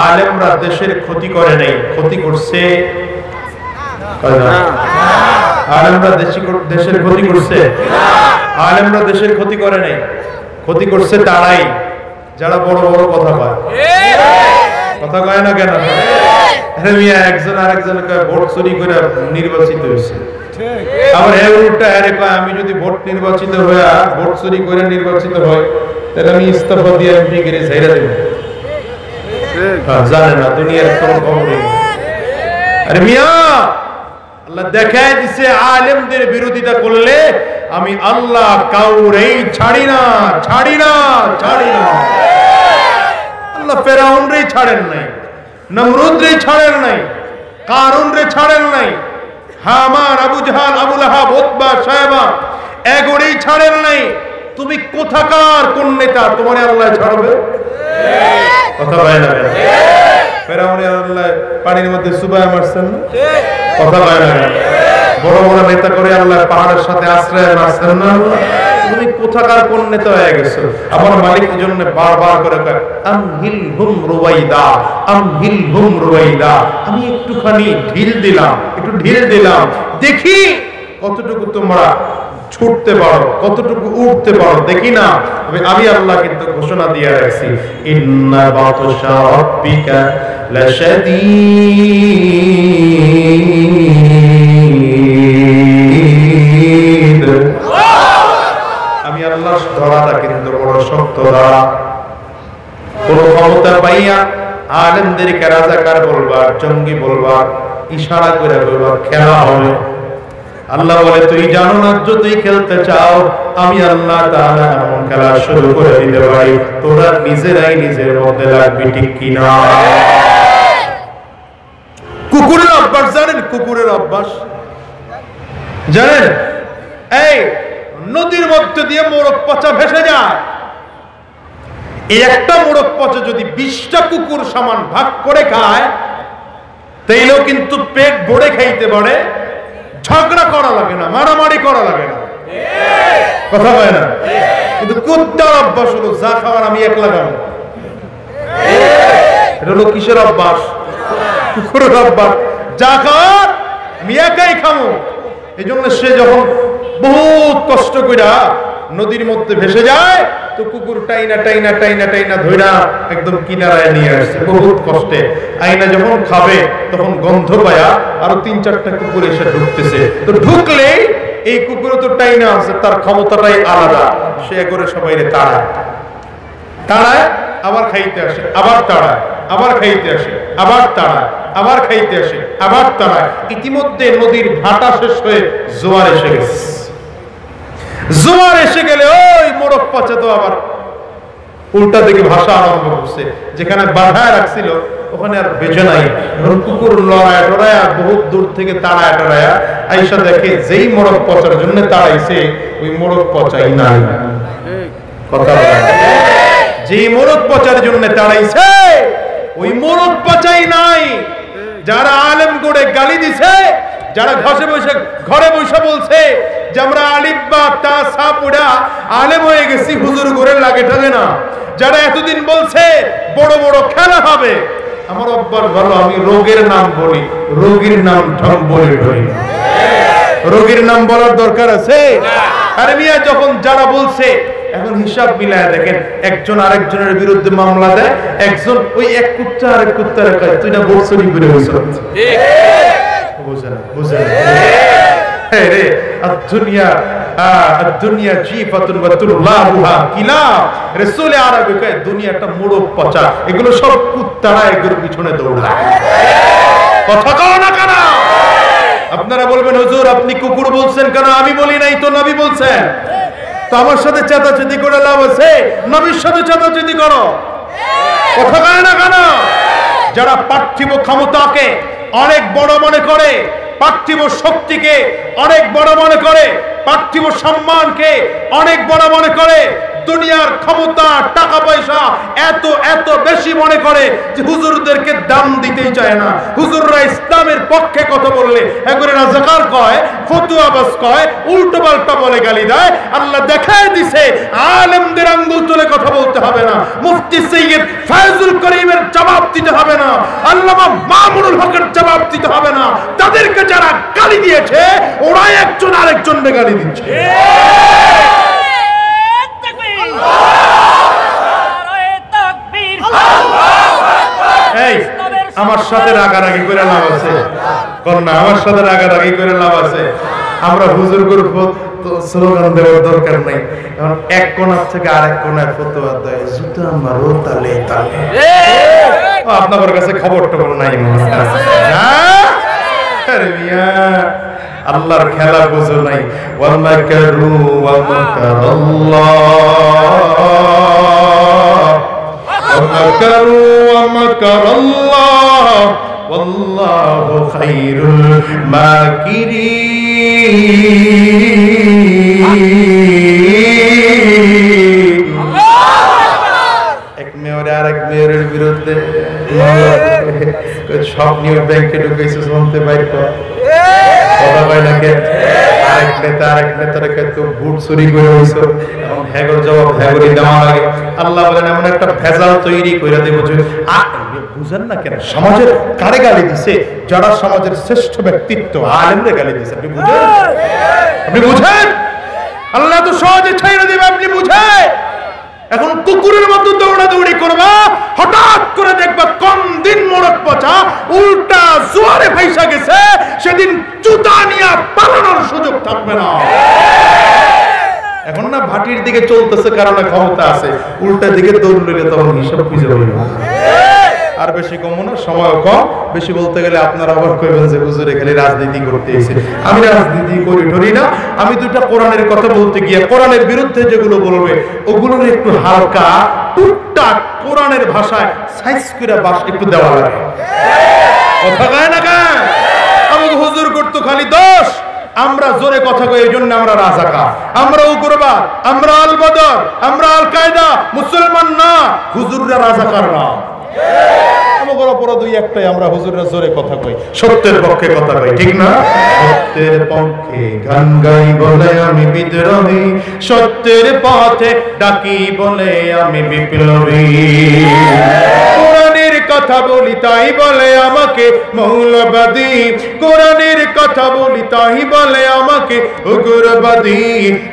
আলেমরা দেশের ক্ষতি করে নাই, ক্ষতি করছে। আলেমরা দেশের ক্ষতি করছে? আলেমরা দেশের ক্ষতি করে নাই, ক্ষতি করছে তারাই যারা বড় বড় কথা কয়। কথা কয় না কেন? একজন আরেকজনকে ভোট চুরি করে নির্বাচিত হয়েছে, আবার আমি যদি ভোট নির্বাচিত হয়ে ভোট চুরি করে নির্বাচিত হয় তাহলে আমি ইস্তফা দিয়ে এমপি গিয়ে ছেড়ে দেব। জানে না দুনিয়ার কোন খবরই। আরে মিয়া, আল্লাহ দেখায় দিছে আলেমদের বিরোধিতা করলে আমি আল্লাহ কাউরেই ছাড়ি না, ছাড়ি না, ছাড়ি না। আল্লাহ ফেরাউনরে ছাড়েন নাই, নমরুদরে ছাড়েন নাই, কারুনরে ছাড়েন নাই, হামান, আবু জাহাল, আবু লাহাব, উতবা, শায়বা এগোরেই ছাড়েন নাই। তুমি কোথাকার কোন নেতা তোমারে আল্লাহ ছাড়বে? কথা বলে না? ফেরাউনের আল্লাহ পানির মধ্যে সুবায় মারছেন না? কথা বলে না? বড় বড় নেতা করে আল্লাহ পাহাড়ের সাথে আশ্রয় মারছেন না? তুমি কোথাকার কোন নেতা হয়ে গেছো? আমার মালিকের জন্য বারবার করে কয় আমহিলহুম রুবাইদা, আমহিলহুম রুবাইদা। আমি একটুখানি ঢিল দিলাম, একটু ঢিল দিলাম, দেখি কতটুকু তোমরা ছুটতে পারো, কতটুকু উঠতে পারো, দেখি না। আমি আল্লাহ কিন্তু ঘোষণা দিয়ে রাখছি, ইন্না বাতশা রাব্বিকা লাশাদীদ। আমি আল্লাহর ধরাটা কিন্তু বড় শক্ত ধরা। কোন ক্ষমতা পাইয়া আলেমদেরকে রাজাকার বলবা, জঙ্গি বলবা, ইশারা করে বলবা, খেলা হবে। আল্লাহ বলে তুই জানো না, যদি খেলতে চাও আমি আল্লাহ তাআলা এমন খেলা শুরু করে দিতে পারি, তোরা নিজেরাই নিজের মধ্যে লাগবি, ঠিক কিনা? কুকুরের অভ্যাস জানেন? কুকুরের অভ্যাস জানেন? এই নদীর মধ্যে দিয়ে মোরগ পচা ভেসে যায়, এই একটা মোরগ পচা যদি 20টা কুকুর সমান ভাগ করে খায় তাইলেও কিন্তু পেট ভরে খাইতে পারে, ঝগড়া করা লাগে না, মারামারি করা লাগে না। কথা হয় না? কিন্তু কুত্তার অভ্যাস হলো যা খাওয়ার আমি একলা খাবো। এটা হলো কিসের অভ্যাস? কুকুরের অভ্যাস। যা খাওয়ার আমি একাই খাবো। এই জন্য সে যখন বহুত কষ্ট কইরা নদীর মধ্যে ভেসে যায় তো কুকুর টাইনা টাইনা টাইনা টাইনা ধইরা একদম কিনারায় নিয়ে আসছে বহুত কষ্টে। আইনা যখন খাবে তখন গন্ধ পায়া আরো 3-4টা কুকুর এসে ঢুকতেছে। তো ঢুকলেই এই কুকুর তো টাইনা আছে, তার ক্ষমতাটাই আলাদা। সে করে সবাইরে তাড়ায়, তাড়ায় আবার খাইতে আসে, আবার তাড়ায়, আবার খাইতে আসে, আবার তাড়ায়, আবার খাইতে আসে, আবার তাড়ায়। ইতিমধ্যে নদীর ভাটা শেষ হয়ে জোয়ার এসে গেছে। জোয়ার এসে গেলে ওই মোরগ পচা তো আবার উল্টা দিকে ভাষা আরম্ভ করছে। যেখানে বাঁধায় রাখছিল ওখানে আর বেঁচে নাই। কুকুর লড়ায় টড়ায় বহুত দূর থেকে তাড়ায় টড়ায় আইসা দেখে যেই মোরগ পচার জন্য তাড়াইছে ওই মোরগ পচাই নাই। কথা বলে, যেই মোরগ পচার জন্য তাড়াইছে ওই মোরগ পচাই নাই। যারা আলেম গড়ে গালি দিছে, যারা ঘরে বসে বলছে যে আমরা আলিফ বা তা সা পড়া আলেম হয়ে গেছি, হুজুর ঘরে লাগে থাকে না, যারা এতদিন বলছে বড় বড় খেলা হবে, আমার অভ্যাস ভালো আমি রোগের নাম বলি, রোগীর নাম ঢং বলে বলি। রোগীর নাম বলার দরকার আছে? আরে মিয়া, যখন যারা বলছে এখন হিসাব মিলায় দেখেন, একজন আরেকজনের বিরুদ্ধে মামলা দেয়, একজন ওই এক কুত্তা আরেক কুত্তার কাছে তুই না ভোট চুরি করে হয়েছ। বুঝেন বুঝেন রে, দুনিয়া দুনিয়া জিফাতুন ওয়া তুল্লাহুহা কিলাব। রাসূল আরবি কয় দুনিয়াটা মোড়ক পচা, এগুলো সব কুত্তারা এগুলোর পিছনে দৌড়ায়। কথা কও না কেন? আপনারা বলবেন হুজুর আপনি কুকুর বলছেন কেন? আমি বলি নাই তো, নবী বলছেন। তো আমার সাথে চেতাচেতি করে লাভ আছে? নবীর সাথে চেতাচেতি করো। কথা কয় না কেন? যারা পার্থিব ক্ষমতাকে অনেক বড় মনে করে, পার্থিব শক্তিকে অনেক বড় মনে করে, পার্থিব সম্মানকে অনেক বড় মনে করে, দুনিয়ার ক্ষমতা টাকা পয়সা এত এত বেশি মনে করে যে হুজুরদেরকে দাম দিতেই চায় না। হুজুররা ইসলামের পক্ষে কথা বললে এগুলো রাজাকার কয়, ফতুয়াবাজ কয়, উল্টো পাল্টা বলে গালি দেয়। আল্লাহ দেখায় দিছে আলেমদের আঙ্গুল তুলে কথা বলতে হবে না। মুফতি সৈয়দ ফয়জুল করিমের জবাব দিতে হবে না, আল্লামা মামুনুল হকের জবাব দিতে হবে না। তাদেরকে যারা গালি দিয়েছে ওরা একজন আরেকজনকে গালি দিচ্ছে। এই আমার সাথে রাগারাগি করে লাভ আছে? কন্যা আমার সাথে রাগারাগি করে লাভ আছে? আমরা হুজুর গ্রুপ স্লোগান দেওয়ার দরকার নাই। এখন এক কোণা থেকে আরেক কোণায় ফতোয়া দেয়, জুতা মারো তালে তালে। আপনাদের কাছে খবর টবর নাই? আল্লাহর খেলা বুঝো নাই। ওয়া মাকারু ওয়া মাকারাল্লাহ, ওয়া মাকারু ওয়া মাকারাল্লাহ ওয়াল্লাহু খায়রুল মাকিরিন। এক মেয়র আর এক মেয়রের বিরুদ্ধে সব নিয়ে ব্যাংকে ঢুকেছে, শুনতে বাইর কর কথা কয় না কে? আরেক নেতার ক্ষেত্রে ভোট চুরি করে হইছে, এখন হ্যাগর জবাব হ্যাগরই দেওয়া লাগে। আল্লাহ বলেন এমন একটা ভেজাল তৈরি করে দেব যে বুঝেন না কেন সমাজের কারে গালি দিছে? যারা সমাজের শ্রেষ্ঠ ব্যক্তিত্ব আলেমরে গালি দিছে। আপনি বুঝেন? আপনি বুঝেন? আল্লাহ তো সহজে ছেড়ে দেবে, আপনি বুঝেন? এখন কুকুরের মতো দৌড়াদৌড়ি করবা, হঠাৎ করে দেখবা কোন দিন মোড়ক পচা উল্টা জোয়ারে ভাইসা গেছে, সেদিন জুতা নিয়ে পালানোর সুযোগ থাকবে না। এখন না ভাটির দিকে চলতেছে কারণে ক্ষমতা আছে, উল্টা দিকে দৌড় লইলে তখন হিসাব খুঁজে পাবে না। আর বেশি কম না, সময় কম। বেশি বলতে গেলে আপনারা আবার কইবেন যে হুজুর খালি রাজনীতি করতে এসে। আমি রাজনীতি করি না। আমি দুটো কোরআনের কথা বলতে গিয়ে কোরআনের বিরুদ্ধে যেগুলো বলবে ওগুলোর একটু হালকা টুকটাক কোরআনের ভাষায় সাইজ করে বাস একটু দেওয়া লাগে। কথা কয় না কেন? আমাকে হুজুর করতো খালি দোষ। আমরা জোরে কথা কই, এই জন্য আমরা রাজাকার, আমরা উগ্রবাদ, আমরা আল বদর, আমরা আল কায়দা। মুসলমান না, হুজুররা রাজাকার না। আমাদের অপরাধ ওই একটাই, আমরা হুজুররা জোরে কথা কই, সত্যের পক্ষে কথা কই, ঠিক না? সত্যের পক্ষে গান গাই বলে আমি বিদ্রোহী, সত্যের পথে ডাকি বলে আমি বিপ্লবী। কোরআনের কথা বলি তাই বলে আমাকে মৌলবাদী, কোরআনের কথা বলি তাই বলে আমাকে উগ্রবাদী,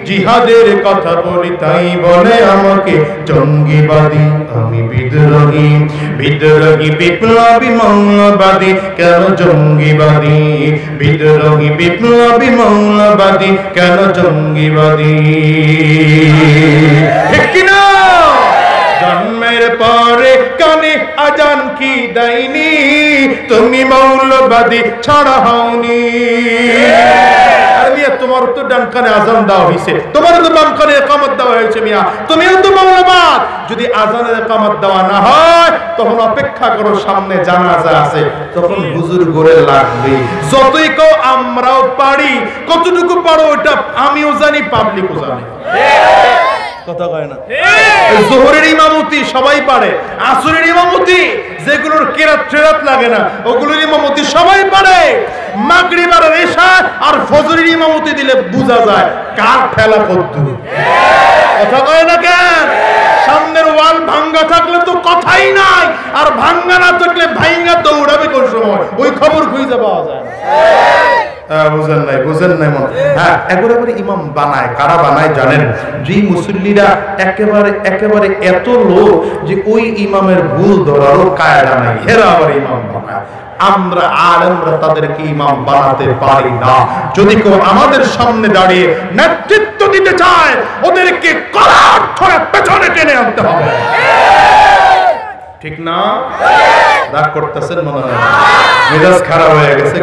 জিহাদের কথা বলি তাই বলে আমাকে জঙ্গিবাদী। আমি বিদ্রোহী, বিদ্রোহী বিপ্লবী মৌলবাদী, কেন জঙ্গিবাদী? বিদ্রোহী বিপ্লবী মৌলবাদী, কেন জঙ্গিবাদী? ঠিক কিনা? জন্মের পরে কানে আজান কি দেয়নি, তুমি মৌলবাদী ছাড়া হওনি। তোমার তো ডান কানে আজান দেওয়া হয়েছে, তোমার তো বাম কানে ইকামত দেওয়া হয়েছে, মিয়া তুমিও তো মৌলবাদ। যদি আজানের ইকামত দেওয়া না হয় তখন অপেক্ষা করো, সামনে জানাজা আছে, তখন হুজুর গড়ে লাগবে। যতই কও আমরাও পারি, কতটুকু পারো ওটা আমিও জানি, পাবলিকও জানে। কথা কয় না? যোহরের ইমামতি সবাই পারে, আসরের ইমামতি যেগুলোর কেরাত ফেরাত লাগে না ওগুলোর ইমামতি সবাই পারে। মাগরিব আর এশা আর ফজরের ইমামতি দিলে বোঝা যায় কার ফেলা কদ্দুর। কথা কয় না কেন? সামনের ওয়াল ভাঙ্গা থাকলে তো কথাই নাই, আর ভাঙ্গা না থাকলে ভাঙ্গা দৌড়াবে কোন সময়, ওই খবর খুঁজে পাওয়া যায় না। বুঝেন নাই মনে? হ্যাঁ, একেবারে ইমাম বানায়, কারা বানায় জানেন? যে মুসল্লিরা একেবারে এত লোক যে ওই ইমামের ভুল ধরারও কায়দা নাই, হেরা আবার ইমাম বানায়। আমরা আলেমরা তাদেরকে ইমাম বানাতে পারি না। যদি কেউ আমাদের সামনে দাঁড়িয়ে নেতৃত্ব দিতে চায় ওদেরকে কলার ধরে পেছনে টেনে আনতে হবে, ঠিক না? রাগ করতেছেন মনে হয়, মেজাজ খারাপ হয়ে গেছে।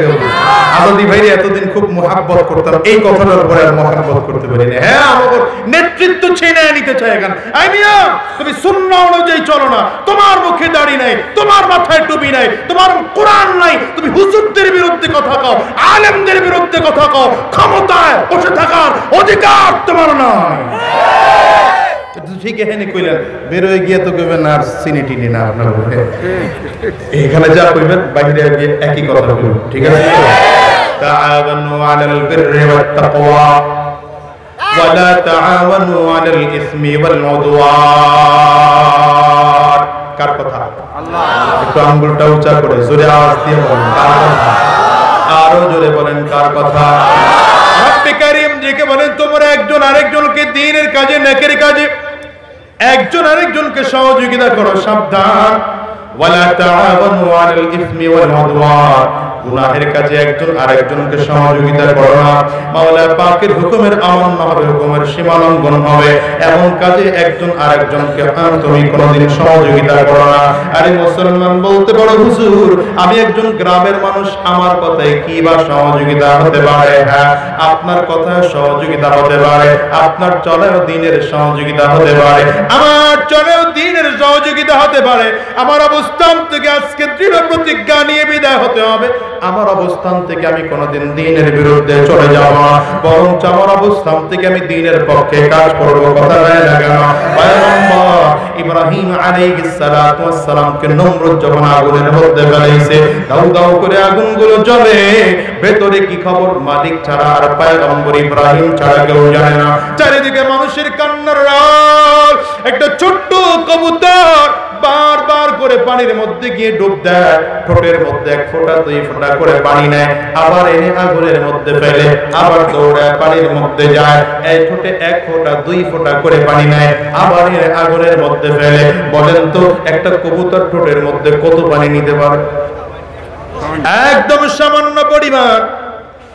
আজাদি ভাই এতদিন খুব মোহাব্বত করতাম, এই কথাটার উপরে আর মোহাব্বত করতে পারি না। হ্যাঁ, আমাদের নেতৃত্ব ছিনিয়ে নিতে চাই। এখন আইমিয়া তুমি সুন্নাহ অনুযায়ী চলো না, তোমার মুখে দাড়ি নাই, তোমার মাথায় টুপি নাই, তোমার কোরআন নাই, তুমি হুজুরদের বিরুদ্ধে কথা কও, আলেমদের বিরুদ্ধে কথা কও, ক্ষমতায় বসে থাকার অধিকার তোমার নাই। ঠিক এখানে কইলেন, বের হয়ে গিয়ে তো কইবেন আর চিনি টিনি না আপনার মুখে, এখানে যা কইবেন বাইরে গিয়ে একই কথা কইবেন, ঠিক আছে? তাআওয়ানু আলাল বিররি ওয়াত তাকওয়া ওয়া লা তাআওয়ানু আলাল ইসমি ওয়াল উদওয়ান। কার কথা? আল্লাহ। একটু আঙ্গুলটা উঁচা করে জোরে আওয়াজ দিয়ে বলেন কার কথা? আরো জোরে বলেন কার কথা? রব্বে কারীম ডেকে বলেন তোমরা একজন আরেকজনকে দ্বীনের কাজে নেকের কাজে একজন আরেকজনকে সহযোগিতা করো। সাবধান, ওয়ালা তাআওয়ানু আলাল ইসমি ওয়াল উদওয়ান, গুনাহের কাজে একজন আরেকজনকে সহযোগিতা করো না। মাওলা পাকের হুকুমের অমান্য হবে, হুকুমের সীমা লঙ্ঘন হবে, এমন কাজে একজন আরেকজনকে তুমি কোনোদিন সহযোগিতা করো না। আরে মুসলমান বলতে পারো হুজুর আমি একজন গ্রামের মানুষ, আমার কথায় কি বা সহযোগিতা হতে পারে? হ্যাঁ, আপনার কথায় সহযোগিতা হতে পারে, আপনার চলেও দ্বীনের সহযোগিতা হতে পারে, আমার চলেও দ্বীনের সহযোগিতা হতে পারে। আমার অবস্থান থেকে আজকে দৃঢ় প্রতিজ্ঞা নিয়ে বিদায় হতে হবে, আমার অবস্থান থেকে আমি কোনোদিন দ্বীনের বিরুদ্ধে চলে যাব না, বরং আমার অবস্থান থেকে আমি দ্বীনের পক্ষে কাজ করব। কথা বলে না কেন? পয়গম্বর ইব্রাহিম আলাইহিস সালাতু ওয়াস সালামকে নমরুদ যখন আগুনের মধ্যে ফেলাইছে, দাউ দাউ করে আগুনগুলো জ্বলে, ভেতরে কি খবর মালিক ছাড়া আর পয়গম্বর ইব্রাহিম ছাড়া কেউ জানে না। চারিদিকে মানুষের কান্নার রাত। একটা ছোট্ট কবুতর বারবার করে পানির মধ্যে গিয়ে ডুব দেয়, ঠোঁটের মধ্যে এক ফোঁটা দুই ফোঁটা করে পানি নেয়, আবার এনে আগুনের মধ্যে ফেলে, আবার দৌড়ায় পানির মধ্যে যায়, এই ঠোঁটে এক ফোঁটা দুই ফোঁটা করে পানি নেয়, আবার এনে আগুনের মধ্যে ফেলে। বলেন তো একটা কবুতর ঠোঁটের মধ্যে কত পানি নিতে পারে? একদম সামান্য পরিমাণ,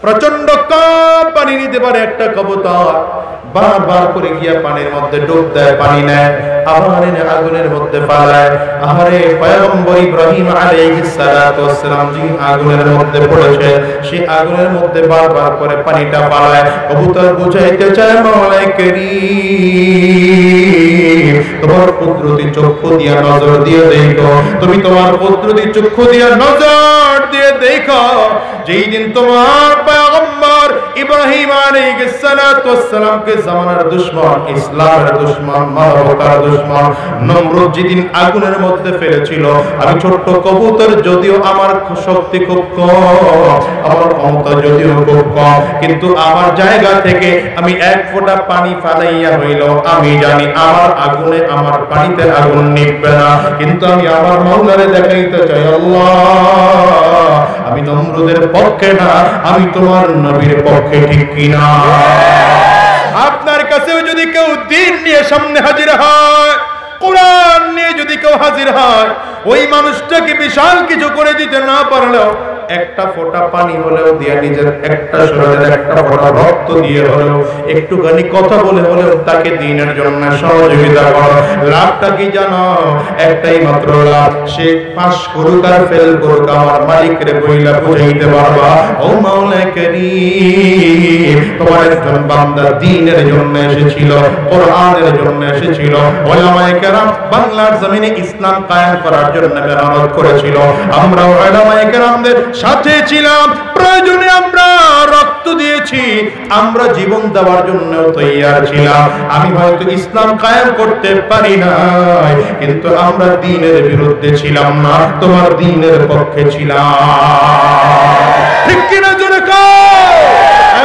প্রচন্ড কম পানি নিতে পারে একটা কবুতর। বারবার করে গিয়া পানির মধ্যে ডুব দেয়, পানি নেয়, আবার এনে আগুনের মধ্যে পালায়। আরে পয়গম্বর ইব্রাহিম আলাইহিস সালাতু ওয়াস সালাম যে আগুনের মধ্যে পড়েছে, সেই আগুনের মধ্যে বারবার করে পানিটা পালায়। কবুতর বুঝাইতে চায় মাওলা কারীম তোমার কুদরতি চক্ষু দিয়া নজর দিয়ে দেখো, তুমি তোমার কুদরতি চক্ষু দিয়া নজর দিয়ে দেখো, যেই দিন তোমার পয়গম্বর ইব্রাহিম আলাইহিস সালাতু ওয়াস সালামকে জামানার দুশমন, ইসলামের দুশমন, মানবতার দুশমন নমরুদ যেদিন আগুনের মধ্যে ফেলেছিল, আমি ছোট্ট কবুতর, যদিও আমার শক্তি খুব কম, আমার ক্ষমতা যদিও খুব কম, কিন্তু আমার জায়গা থেকে আমি এক ফোঁটা পানি ফালাইয়া হইল, আমি জানি আমার আগুনে আমার পানিতে আগুন নিভবে না, কিন্তু আমি আমার মাওলারে দেখাইতে চাই আল্লাহ আমি নমরুদের পক্ষে না, আমি তোমার নবীর পক্ষে, ঠিক কিনা? আপনার কাছেও যদি কেউ দ্বীন নিয়ে সামনে হাজির হয়, কোরআন নিয়ে যদি কেউ হাজির হয়, ওই মানুষটাকে বিশাল কিছু করে দিতে না পারলেও একটা ফোঁটা পানি হলেও দিয়ে, নিজের একটা শরীরের একটা ফোঁটা রক্ত দিয়ে হলেও, একটুখানি কথা বলে হলেও তাকে দ্বীনের জন্য সহযোগিতা করো। লাভটা কি জানো? একটাই মাত্র লাভ, সে পাস করুক আর ফেল করুক, আমার মালিকের বইলা বুঝাইতে পারবা ও মাওলা কারীম তোমার একজন বান্দা দ্বীনের জন্য এসেছিল, কোরআনের জন্য এসেছিল, উলামায়ে কেরাম বাংলার জমিনে ইসলাম কায়েম করার জন্য মেহনত করেছিল। আমরা উলামায়ে কেরামদের সাথে ছিলাম, প্রয়োজনে আমরা রক্ত দিয়েছি, আমরা জীবন দেওয়ার জন্য তৈয়ার ছিলাম। আমি হয়তো ইসলাম কায়েম করতে পারি নাই, কিন্তু আমরা দ্বীনের বিরুদ্ধে ছিলাম না, তোমার দ্বীনের পক্ষে ছিলাম, ঠিক কিনা? জোরে কও।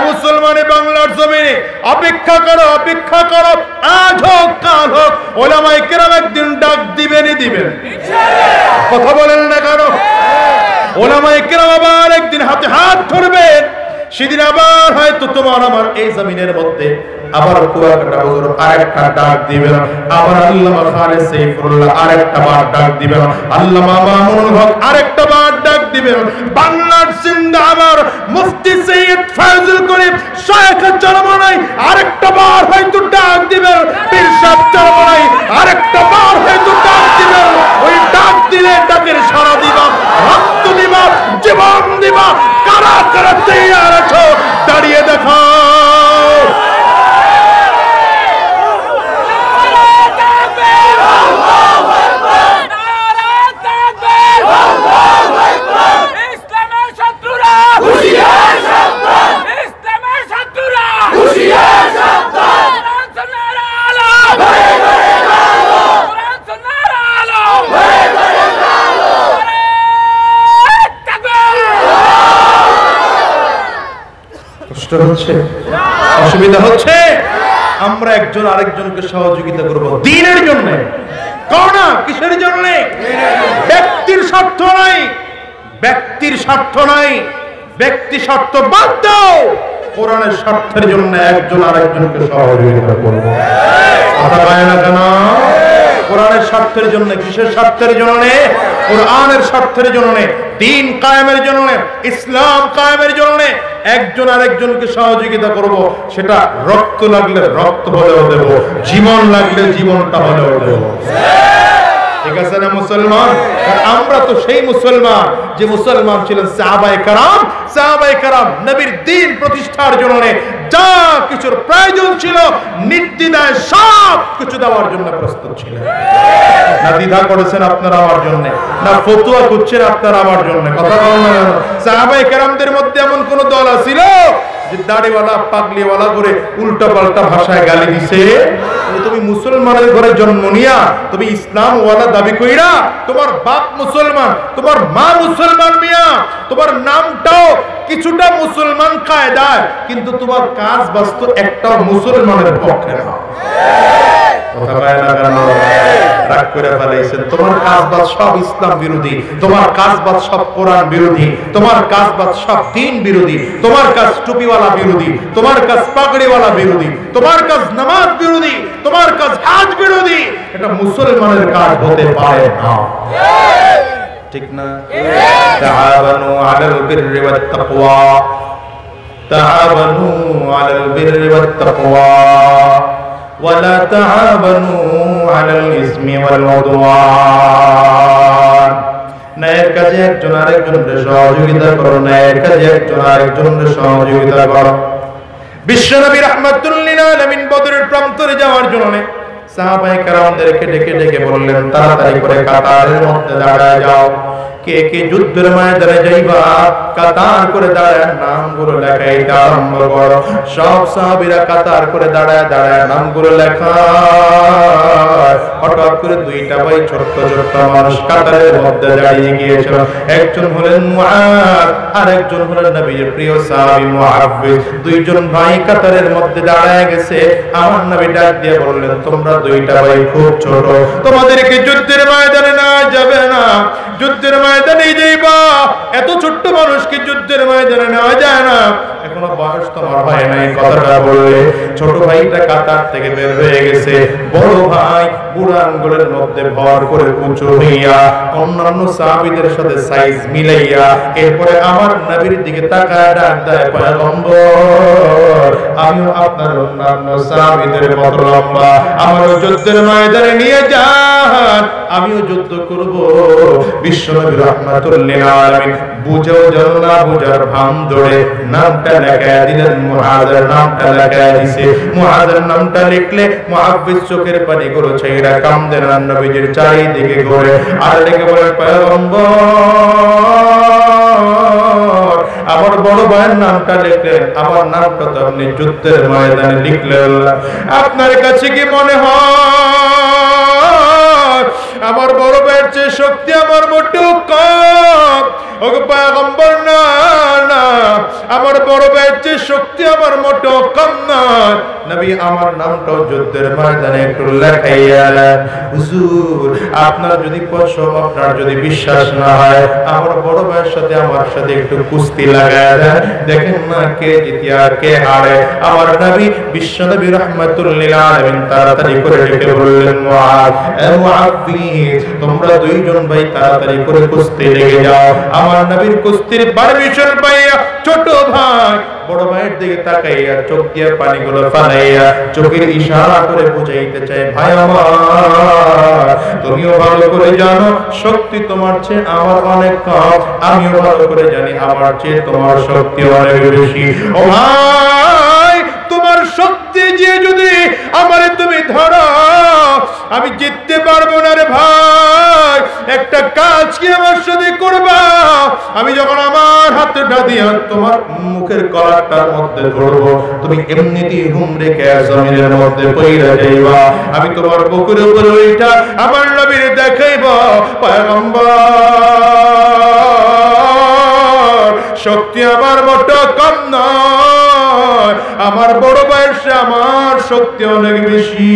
মুসলমানে বাংলার জমিনে অপেক্ষা করো, অপেক্ষা করো, আজ হোক কাল হোক উলামায়ে কেরাম একদিন ডাক দিবেনই দিবেন, কথা বলেন না কেন? উলামায়ে কেরাম আবার একদিন হাতে হাত ধরবেন, সেদিন আবার হয়তো তোমার আমার এই জমিনের মধ্যে আবার কুয়াকাটা হুজুর আরেকটা ডাক দিবেন, আবার আল্লামা খালেদ সাইফুল্লাহ আরেকটা বার ডাক দিবেন, আল্লামা মামুনুল হক আরেকটা বার ডাক দিবেন, বাংলার জিন্দা আমার মুফতি সৈয়দ ফয়জুল করিম শাইখ চরমনাই আরেকটা বার হয়তো ডাক দিবেন, পীর সাহেব চরমনাই আরেকটা বার হয়তো ডাক দিবেন। ওই ডাক দিলে ডাকের সাড়া দিবা, রক্ত দিবা, জীবন দিবা, কারা কারা তৈয়ার আছো দাঁড়িয়ে দেখাও। হচ্ছে অসুবিধা হচ্ছে, আমরা একজন আরেকজনকে সহযোগিতা করব দ্বীনের জন্য, করোনা কিসের জন্য? ব্যক্তির স্বার্থ নাই, ব্যক্তির স্বার্থ নাই, ব্যক্তি স্বার্থ বাদ দাও, কোরআনের স্বার্থের জন্য একজন আরেকজনকে সহযোগিতা করব। কথা বলে না কেন? কোরআনের স্বার্থের জন্য। কিসের স্বার্থের জন্য? কোরআনের স্বার্থের জন্য, দ্বীন কায়েমের জন্য, ইসলাম কায়েমের জন্য একজন আরেকজনকে সহযোগিতা করব। সেটা রক্ত লাগলে রক্ত হলেও দেব, জীবন লাগলে জীবনটা হলেও দেব। ঠিক আছে না মুসলমান? আমরা তো সেই মুসলমান যে মুসলমান ছিলেন সাহাবায়ে কেরাম। সাহাবায়ে কেরাম নবীর দ্বীন প্রতিষ্ঠার জন্য যা কিছুর প্রয়োজন ছিল নির্দ্বিধায় সব কিছু দেওয়ার জন্য প্রস্তুত ছিলেন। না দ্বিধা করেছেন আপনারা আমার জন্য, না ফতোয়া করছেন আপনারা আমার জন্য। কথা বলেন না? সাহাবায়ে কেরামদের মধ্যে এমন কোন দল ছিল যে দাড়িওয়ালা পাগলিওয়ালা করে উল্টা পাল্টা ভাষায় গালি দিছে? তুমি মুসলমানের ঘরে জন্ম নিয়া তুমি ইসলাম ওয়ালা দাবি কইরা, তোমার বাপ মুসলমান, তোমার মা মুসলমান, মিয়া তোমার নামটাও কিছুটা মুসলমান কায়দায়, কিন্তু তোমার কাজ বাস্তব একটাও মুসলমানের পক্ষে না। কথা বলে না কেন? রাগ করে ফেলাইছেন। তোমার কাজবাজ সব ইসলাম বিরোধী, তোমার কাজবাজ সব কোরআন বিরোধী, তোমার কাজবাজ সব দ্বীন বিরোধী, তোমার কাজ টুপিওয়ালা বিরোধী, তোমার কাজ পাগড়িওয়ালা বিরোধী, তোমার কাজ নামাজ বিরোধী, তোমার কাজ হাজ বিরোধী। এটা মুসলমানের কাজ হতে পারে না। ঠিক না? তাআওয়ানু আলাল বিররি ওয়াত তাকওয়া, তাআওয়ানু আলাল বিররি ওয়াত তাকওয়া ওয়ালা তাআওয়ানু আলাল ইসমি ওয়াল উদওয়ান। ন্যায়ের কাজে একজন আরেকজনের সহযোগিতা করো, ন্যায়ের কাজে একজন আরেকজনের সহযোগিতা করো। বিশ্বনবী রাহমাতুল লিল আলামিন বদরের প্রান্তরে যাওয়ার জন্য সাহাবায়ে কেরামদেরকে ডেকে ডেকে বললেন, তাড়াতাড়ি করে কাতারের মধ্যে দাঁড়ায় যাও। কে কে যুদ্ধের ময়দানে যাইবা কাতার করে দাঁড়ায় নামগুলো লেখাইতে আরম্ভ করো। সব সাহাবীরা কাতার করে দাঁড়ায় দাঁড়ায় নামগুলো লেখা। হঠাৎ করে দুইটা ভাই ছোট্ট ছোট্ট মানুষ কাতারের মধ্যে দাঁড়িয়ে গিয়েছিল। একজন হলেন মুআদ, আর একজন হলেন নবীর প্রিয় সাহাবী মুআফিজ। দুইজন ভাই কাতারের মধ্যে দাঁড়ায় গেছে। আমার নবী ডাক দিয়ে বললেন, তোমরা দুইটা ভাই খুব ছোট, তোমাদেরকে যুদ্ধের ময়দানে না যাবে না, যুদ্ধের ময়দানে যাইবা। এত ছোট্ট মানুষকে যুদ্ধের ময়দানে নেওয়া যায় না, এখনো বয়স তোমার হয় নাই। কথাটা বললে ছোট ভাইটা কাতার থেকে বের হয়ে গেছে। বড় ভাই বুড়া আঙ্গুলের মধ্যে ভর করে উঁচু হইয়া অন্যান্য সাহাবীদের সাথে সাইজ মিলাইয়া এরপরে আমার নবীর দিকে তাকায় ডাক দেয়, পয়গম্বর আমিও আপনার অন্যান্য সাহাবীদের মতো লম্বা, আমারও যুদ্ধের ময়দানে নিয়ে যান, আমিও যুদ্ধ করব। বিশ্বনবী রাহমাতুল লিল আলামিন বুঝাও যেন না বুঝার ভান ধরে নামটা লেখায় দিলেন। মুআদের নামটা লেখায় দিছে। মুআদের নামটা লিখলে মুআফিজ চোখের পানিগুলো ছেড়া কামদেন নবীজির চারিদিকে ঘুরে আর ডেকে বলে, পয়গম্বর আমার বড় ভাইয়ের নামটা লিখলেন, আমার নামটা তো আপনি যুদ্ধের ময়দানে লিখলেন। আপনার কাছে কি মনে হয় আমার বড় ভাইয়ের চেয়ে শক্তি আমার মোটেও কম? ওগো পয়গম্বর, না না, আমার বড় ভাইয়ের চেয়ে শক্তি আমার মোটেও কম নয়। নবী আমার নামটাও যুদ্ধের ময়দানে একটু লেখাইয়া দেন। হুজুর আপনার যদি পছন্দ, আপনার যদি বিশ্বাস না হয়, আমার বড় ভাইয়ের সাথে আমার সাথে একটু কুস্তি লাগায় দেন, দেখেন না কে জিতে আর কে হারে। আমার নবী বিশ্বনবী রাহমাতুল লিল আলামিন তাড়াতাড়ি করে ডেকে বললেন, মুআদ এ মুআফিজ তোমরা দুইজন ভাই তাড়াতাড়ি করে কুস্তি লেগে যাও। আমার নবীর কুস্তির পারমিশন পাইয়া ছোট ভাই বড় ভাইয়ের দিকে তাকাইয়া চোখ দিয়ে পানিগুলো ফালাইয়া চোখের ইশারা করে বুঝাইতে চায়, ভাই আমার তুমিও ভালো করে জানো শক্তি তোমার চেয়ে আমার অনেক কম, আমিও ভালো করে জানি আমার চেয়ে তোমার শক্তি অনেক বেশি। ও ভাই তোমার শক্তি দিয়ে যদি আমারে তুমি ধরো আমি জিততে পারবো না রে ভাই। একটা কাজ কি আমার সাথে করবা, আমি যখন আমার হাতটা দিয়ে তোমার মুখের কলারটার মধ্যে ধরবো, তুমি এমনিতেই হুম রেখে জমিনের মধ্যে পইরা যাইবা। আমি তোমার বুকের উপরে ওইটা আমার নবীর দেখাইব, পয়গম্বর শক্তি আমার মোটো কম নয়, আমার বড় বয়সে আমার শক্তি অনেক বেশি।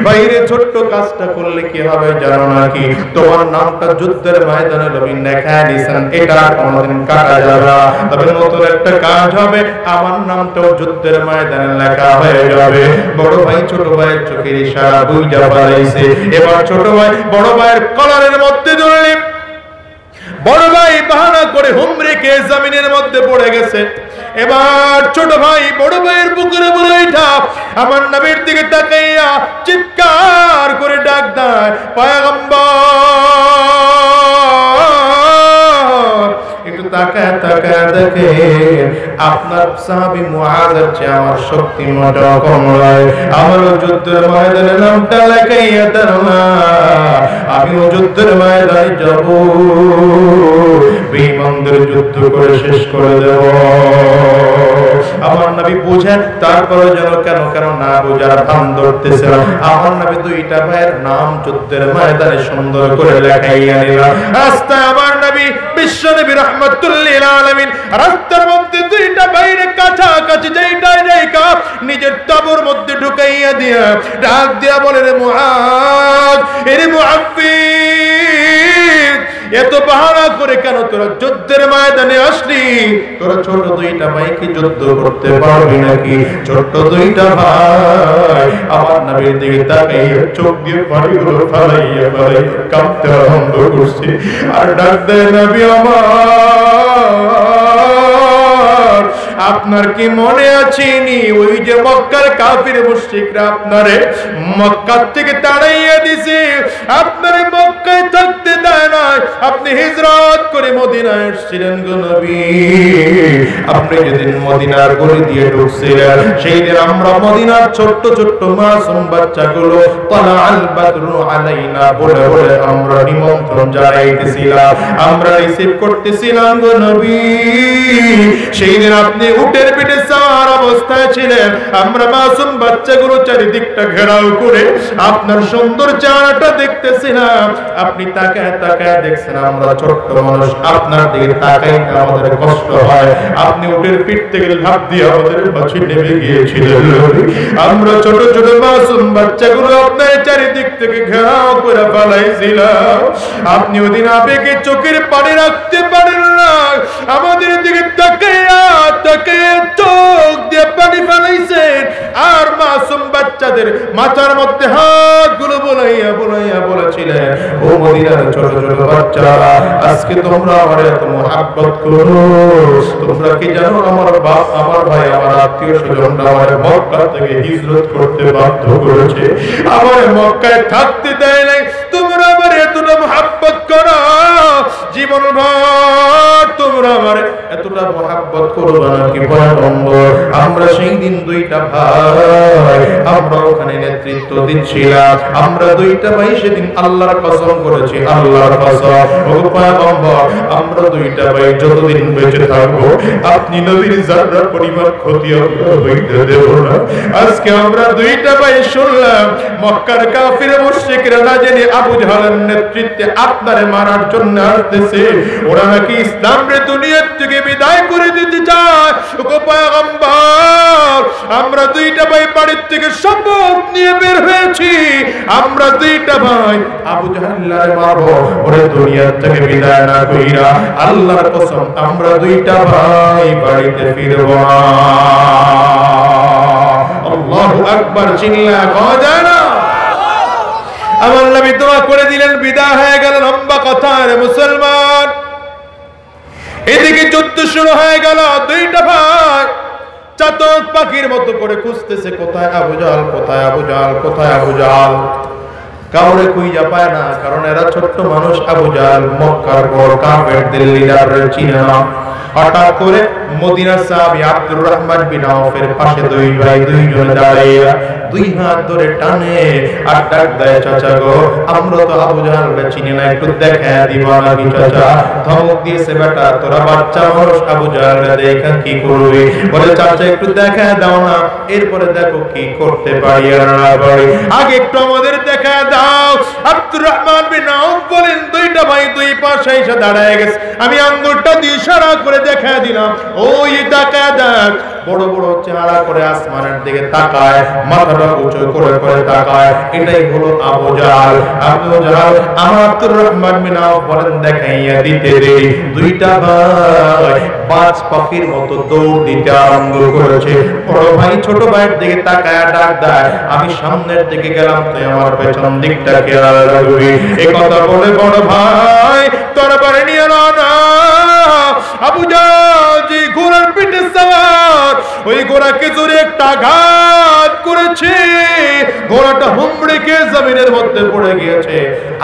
বাইরে ছোট্ট কাজটা করলে কি হবে জানো নাকি? তোমার নামটা যুদ্ধের ময়দানে নবী লেখা দিয়েছেন, এটা কোনোদিন কাটা যাবে না। তবে নতুন একটা কাজ হবে, আমার নামটাও যুদ্ধের ময়দানে লেখা হয়ে যাবে। বড় ভাই ছোট ভাইয়ের চোখের ইশারা বুঝা পালাইছে। এবার ছোট ভাই বড় ভাইয়ের কলারের মধ্যে ধরলে বড় ভাই বাহানা করে হুমড়িকে জমিনের মধ্যে পড়ে গেছে। এবার ছোট ভাই বড় ভাইয়ের বুকের উপরে উঠা আমার নবীর দিকে তাকাইয়া চিৎকার করে ডাক দেয়, পয়গম্বর একটু তাকায় তাকায় দেখে আপনার সাহাবী মুআযের চেয়ে আমার শক্তি মোটেও কম নয়। আমারও যুদ্ধের ময়দানে নামটা লেখাইয়া দেন না, আমিও যুদ্ধের ময়দানে যাব, বেঈমানদের যুদ্ধ করে শেষ করে দেব। আমার নবী বুঝেন, তারপরে যেন কেন কেন না বোঝার ভান ধরতেছে। আমার নবী দুইটা ভাইয়ের নাম যুদ্ধের ময়দানে সুন্দর করে লেখাইয়া নিলেন। রাস্তায় আমার নবী বিশ্ব নবী রাহমাতুল লিল আলামিন রাস্তার মধ্যে দুইটা ভাইয়ের কাছাকাছি যেইটাই রেখা নিজের তাবুর মধ্যে ঢুকাইয়া দিয়া ডাক দিয়া বলে, রে মুআজ, এরে মুআফফিজ, এত বাহানা করে কেন তোরা যুদ্ধের ময়দানে আসলি? তোরা ছোট দুইটা ভাইকে যুদ্ধ করতে পারবি নাকি? ছোট দুইটা ভাই আমার নবীর দিকে তাকাইয়া চোখ দিয়ে পানিগুলো ফালাইয়া ফালাই কাঁদতে আরম্ভ করছে আর ডাক দেয়, নবী আমার, আপনার কি মনে আছে নি ওই যে মক্কার কাফির মুশরিকরা আপনারে মক্কা থেকে তাড়াইয়া দিছে, আপনারে মক্কায় থাকতে দেয় না, আপনি হিজরত করে মদিনায় এসেছিলেন গো নবী। আপনি যেদিন মদিনার গলি দিয়ে ঢুকছিলেন সেই দিন আমরা মদিনার ছোট্ট ছোট্ট মাসুম বাচ্চাগুলো তালাআল বাদরু আলাইনা বলে বলে আমরা নিমন্ত্রণ জানাইতেছিলাম, আমরা রিসিভ করতেছিলাম গো নবী। সেই দিন আপনি উটের পিঠে সওয়ার অবস্থায় ছিলেন, আমরা মাসুম বাচ্চাগুলো চারিদিকটা ঘেরাও করে আপনার সুন্দর চেহারাটা দেখতেছিলাম। আপনি তাকায় তাকায় দেখছেন আমরা ছোট্ট মানুষ, আপনার দিকে তাকাইতে আমাদের কষ্ট হয়। আপনি উটের পিঠ থেকে লাফ দিয়ে আমাদের পাশে নেমে গিয়েছিলেন। আমরা ছোট ছোট মাসুম বাচ্চাগুলো আপনার চারিদিক থেকে ঘেরাও করে ফেলাইছিলাম। আপনি ওদিন আবেগে চোখের পানি রাখতে পারেন না, আমাদের দিকে তাকাইয়া তাকাইয়া চোখ দিয়ে পানি ফেলাইছেন আর মাসুম বাচ্চাদের মাথার মধ্যে হাতগুলো বুলাইয়া বুলাইয়া বলেছিলেন, ও মদিনার ছোট ছোট বাচ্চারা, আজকে তোমরা আমার এত মহব্বত করো, তোমরা কি জানো আমার বাপ, আমার ভাই, আমার আত্মীয় স্বজনরা আমার মক্কা থেকে হিজরত করতে বাধ্য করেছে, আমার মক্কায় থাকতে দেয় নাই, তোমরা আমার এতটা মহব্বত করো, জীবন ভর তোমরা আমার এতটা মহব্বত করো নাকি পয়গম্বর? আমরা সেই দিন দুইটা ভাই আমরা ওখানে নেতৃত্ব দিচ্ছিলাম, আমরা দুইটা ভাই সেদিন আল্লাহর কসম করেছি, আল্লাহর কসম ও পয়গম্বর, আমরা দুইটা ভাই যতদিন বেঁচে থাকবো আপনি নবীর যারা পরিবার ক্ষতি হইতে দেব না। আজকে আমরা দুইটা ভাই শুনলাম মক্কার কাফির মুশরিকরা না জেনে আবু জাহলের নেতৃত্বে আপনারে মারার জন্য আসতেছে, ওরা নাকি ইসলামকে দুনিয়া থেকে বিদায় করে দিতে চায়। ও পয়গম্বর, আমরা দুইটা ভাই বাড়ির থেকে শপথ নিয়ে বের হয়েছি, আমরা দুইটা ভাই আবু জাহলকে মারবো, ওরে দুনিয়া থেকে বিদায় না কইরা আল্লাহর কসম আমরা দুইটা ভাই বাড়িতে ফিরব না। আল্লাহু আকবার, চিল্লা কওয়া যায় না? আমার নবী দোয়া করে দিলেন, বিদায় হয়ে গেল। লম্বা কথা রে মুসলমান। এদিকে যুদ্ধ শুরু হয়ে গেল, দুইটা ভাই চাতক পাখির মতো করে খুঁজতেছে, কোথায় আবু জাহল, কোথায় আবু জাহল, কোথায় আবু জাহল। কাউরে খুঁজে পায় না, কারণ এরা ছোট্ট মানুষ। আবু জাহল মক্কার বড় কাফেরদের লিডার চিনে না। হঠাৎ করে মদিনার সাহাবী আব্দুর রহমান বিন আওফের পাশে দুই ভাই দুইজন দাঁড়িয়ে দুই হাত ধরে টানে আর ডাক দেয়, চাচা গো, আমরা তো আবু জাহলকে চিনি না, একটু দেখা দিবা নাকি চাচা? ধমক দিয়েছে, বেটা তোরা বাচ্চা মানুষ, আবু জাহলকে দেখা কি করবি? বলে, চাচা একটু দেখা দাও না, এরপরে দেখো কি করতে পারি আর না পারি, আগে একটু আমাদের দেখা দাও। আব্দুর রহমান বিন আওফ বলেন, দুইটা ভাই দুই পাশে এসে দাঁড়ায় গেছে, আমি আঙ্গুলটা দিয়ে ইশারা করে দেখা দিলাম, ওই দেখা দেখ বড় বড় চেহারা করে আসমানের দিকে তাকায়, মাথাটা উঁচু করে করে তাকায়। এটাই হলো আবু জাহল। আবু জাহল আমার আব্দুর রহমান বিন আওফ বলেন, দেখাইয়া দিতে রে দুইটা ভাই বাজ পাখির মতো দৌড় দিতে আরম্ভ করেছে। বড় ভাই ছোট ভাইয়ের দিকে তাকায় ডাক দেয়, আমি সামনের দিকে গেলাম, তুই আমার পেছন দিকটা খেয়াল রাখবি। এই কথা বলে বড় ভাই তরবারি নিয়ে রওনা। আবু জাহল যে ঘোড়ার পিঠে সওয়ার, ওই ঘোড়াকে জোরে একটা আঘাত করেছে, ঘোড়াটা হুমড়ে খেয়ে জমিনের মধ্যে পড়ে গিয়েছে।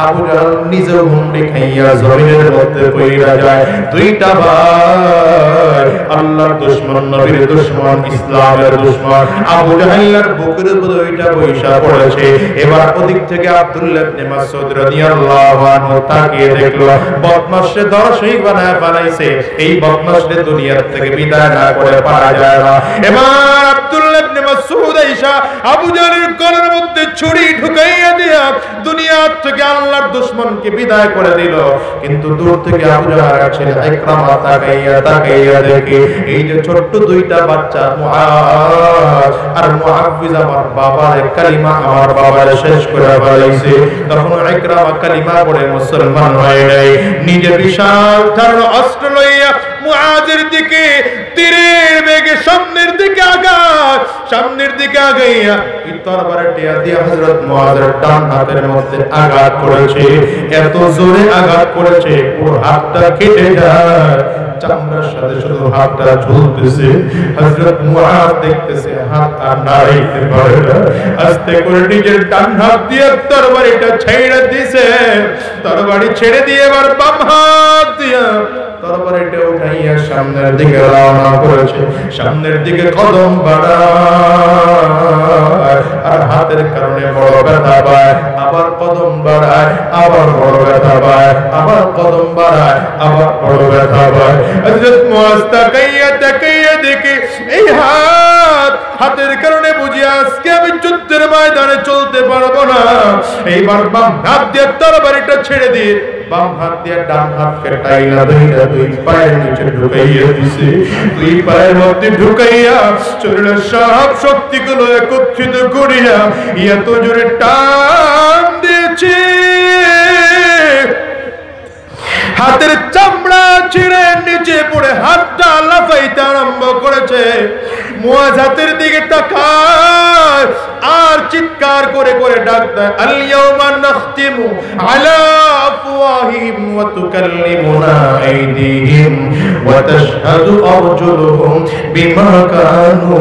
আবু জাহল নিজেও হুমড়ে খাইয়া জমিনের মধ্যে পড়ে যায়। দুইটা ভাই আল্লাহর দুশমন, নবীর দুশমন, ইসলামের দুশমন। আবু জাহলের বুকের উপর ওইটা বৈশা পড়েছে। এবার ওদিক থেকে আব্দুল্লাহ ইবনে মাসউদ রাদিয়াল্লাহু আনহু তাকিয়ে দেখলো, বদমাশে দর্শক বানায় ফেলাইছে। এই বদমাশকে দুনিয়া থেকে বিদায় না করে পারা যায় না। এবার আব্দুল্লাহ ইবনে মাসউদ আয়েশা আবু জাহলের গলার মধ্যে ছুরি ঢুকাইয়া দিয়া দুনিয়া থেকে আল্লাহর দুশমনকে বিদায় করে দিল। কিন্তু দূর থেকে আবু জাহলের ছেলে ইকরামা তাকাইয়া দেখে এই যে ছোট্ট দুইটা বাচ্চা মুআজ আর মুআফিজ আমার বাবার কালিমা আমার বাবার শেষ করে ফেলাইছে। তখন ইকরামা কালিমা পড়ে মুসলমান হয়ে যায়। নিজে বিশাল ধারণ অস্ত্র লইয়া মুআজের দিকে তীরের বেগে সামনের দিকে আগাইয়া এই তরবারে টিয়া দিয়ে হযরত মুআজের ডান হাতের মধ্যে আঘাত করেছে। এত জোরে আঘাত করেছে পুরো হাতটা কেটে যায়, চামড়ার সাথে শুধু হাতটা ঝুলতেছে। হযরত মুআজ দেখতেছে হাত আর নাড়াইতে পারে না। আস্তে করে নিজের ডান হাত দিয়ে তরবারিটা ছেড়ে দিয়েছে। তরবারি ছেড়ে দিয়ে এবার বাম হাত দিয়া তরবারিটা উঠাইয়া সামনের দিকে রওনা করেছে। সামনের দিকে কদম বাড়ায় আর হাতের কারণে বড় ব্যথা পায়, আবার কদম বাড়ায় আবার বড় ব্যথা পায়, আবার কদম বাড়ায় আবার বড় ব্যথা পায়। হযরত মুআজ তাকাইয়া দেখে এই হাতের কারণে বুঝি আজকে আমি যুদ্ধের ময়দানে চলতে পারবো না। এইবার বাম হাত দিয়ে তরবারিটা ছেড়ে দিয়ে বাম হাত দিয়ে ডান হাতকে টাইনা ধইরা দুই পায়ের নিচে ঢুকাইয়া দিছে। দুই পায়ের মধ্যে ঢুকাইয়া শরীরের সব শক্তিগুলো একত্রিত করিয়া এত জোরে টান দিয়েছে, হাতের চামড়া ছিঁড়ে নিচে পড়ে হাতটা লাফাইতে আরম্ভ করেছে। মুআজ হাতের দিকে তাকায় আর চিৎকার করে করে ডাক দেয়, আল ইয়াউমা নাখতিমু আলা আফওয়াহিম ওয়া তুকাল্লিমুনা আইদিহিম ওয়া তাশহাদু আরজুলুহুম বিমা কানু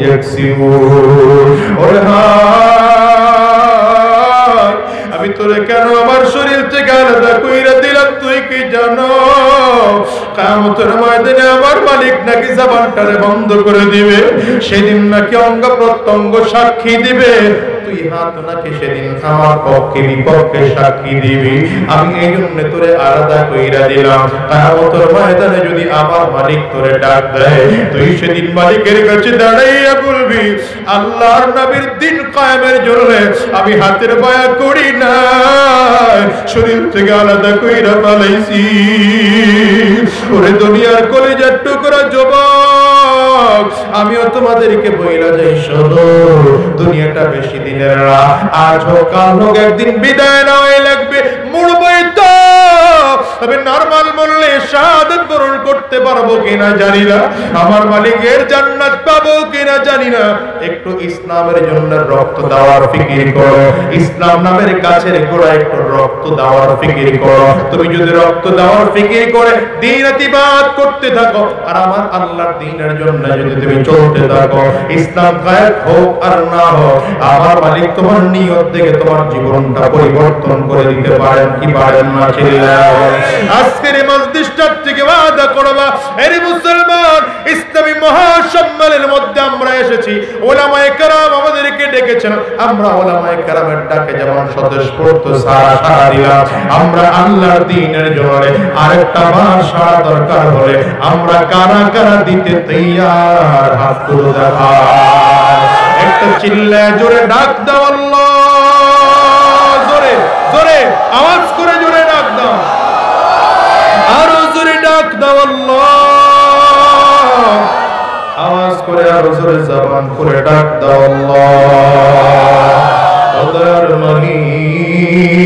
ইয়াকসিবুন। ওরে আমি তোরে কেন আমার শরীর থেকে আলাদা কইরা দিলাম তুই কি জানো? কিয়ামতের ময়দানে আমার মালিক নাকি জবানটারে বন্ধ করে দিবে, সেদিন নাকি অঙ্গ প্রত্যঙ্গ সাক্ষী দিবে। তুই হাত নাকি সেদিন আমার পক্ষে বিপক্ষে সাক্ষী দিবি। আমি এই জন্য তোরে আলাদা কইরা দিলাম। কিয়ামতের ময়দানে যদি আমার মালিক তোরে ডাক দেয়, তুই সেদিন মালিকের কাছে দাঁড়াইয়া বলবি, আল্লাহর নবীর দিন কায়েমের জন্য আমি হাতের বায়া করি না, শরীর থেকে আলাদা কইরা ফেলাইছি। ওরে দুনিয়ার কলিজার টুকরা যুবক, আমিও তোমাদেরকে বইলা যাই, শোনো দুনিয়াটা বেশি দিনের না, আজ হোক কাল হোক একদিন বিদায় নেওয়াই লাগবে। মরবই তো, তবে নরমাল মরলে শাহাদাত বরণ করতে পারবো কিনা জানি না, আমার মালিকের জান্নাত পাবো কিনা জানি না। একটু ইসলামের জন্য রক্ত দেওয়ার ফিকির করো, ইসলাম নামের গাছের গোড়া একটু রক্ত দেওয়ার ফিকির করো। তুমি যদি রক্ত দেওয়ার ফিকির করে দিন ইতিবাদ করতে থাকো আর আমার আল্লাহর দ্বীনের জন্য যদি তুমি চলতে থাকো, ইসলাম গায়েব হোক আর না হোক, আমার মালিক তোমার নিয়ত থেকে তোমার জীবনটা পরিবর্তন করে দিতে পারেন কি পারেন না? চিল্লাও। আজকের মজলিসটা থেকে ওয়াদা করবা, এর মুসলমান ইসলামী মহাসম্মেলনের মধ্যে আমরা এসেছি, ওলামায়ে কেরাম আমাদেরকে ডেকেছেন, আমরা ওলামায়ে কেরামের ডাকে যেমন স্বতঃস্ফূর্ত সাড়া দিলাম, আমরা আল্লাহর দ্বীনের জন্য আরেকটা বার সাড়া দরকার হলে আমরা কারা কারা দিতে তৈয়ার? হাত তুলে দেখা, একটা চিল্লায় জোরে ডাক দাও, আল্লাহ, জোরে জোরে আওয়াজ করে জোরে ডাক দাও, আরো জোরে ডাক দাও, আল্লাহ আরো জোরে জবান করে ডাক দাও আল্লাহ। ওদের মালিক,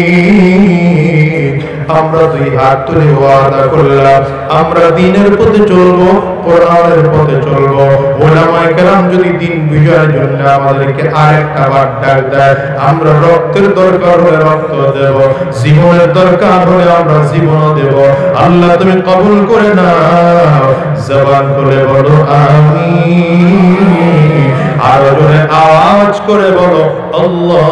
আমরা দুই হাত তুলে ওয়াদা করলাম আমরা দ্বীনের পথে চলবো, কোরআনের পথে চলবো। উলামায়ে কেরাম যদি দ্বীন বিজয়ের জন্য আমাদেরকে আরেকটা বার ডাক দেয়, আমরা রক্তের দরকার হলে রক্ত দেব, জীবনের দরকার হলে আমরা জীবন দেব। আল্লাহ তুমি কবুল করে নাও। জবান করে বলো আমিন, আর জোরে আওয়াজ করে বলো আল্লাহ।